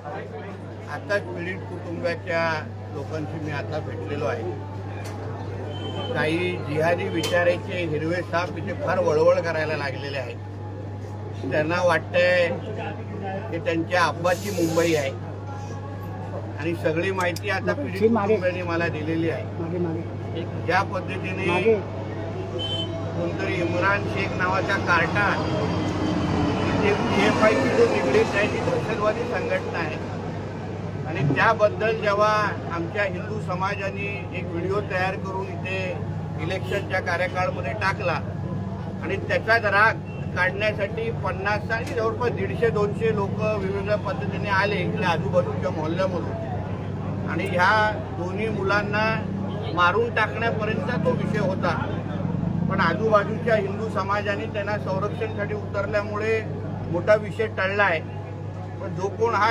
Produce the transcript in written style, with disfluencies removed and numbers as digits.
आताच पीडित कुटुंबाच्या लोकांशी मी आता भेटलेलो आहे. काही जिहादी विचाराचे हिरवे साप इथे फार वळवळ करायला लागलेले आहेत. त्यांना वाटतंय की त्यांच्या आब्बाची मुंबई आहे आणि सगळी माहिती आता पीडित कुटुंबाने मला दिलेली आहे. ज्या पद्धतीने कोणतरी इम्रान शेख नावाचा कार्टा PFI जो निगडीत आहे ती दहशतवादी संघटना आहे आणि त्याबद्दल जेव्हा आमच्या हिंदू समाजाने एक व्हिडिओ तयार करून इथे इलेक्शनच्या कार्यकाळामध्ये टाकला आणि त्याचा राग काढण्यासाठी 50 आणि जवळपास 150-200 लोक वेगवेगळ्या पद्धतीने आले इथल्या आजूबाजूच्या मोहल्ल्यामधून आणि ह्या दोन्ही मुलांना मारून टाकण्यापर्यंत तो विषय होता. पण आजूबाजूच्या हिंदू समाजाने त्यांना संरक्षणासाठी उतरल्यामुळे मोठा विषय टळला आहे. पण जो कोण हा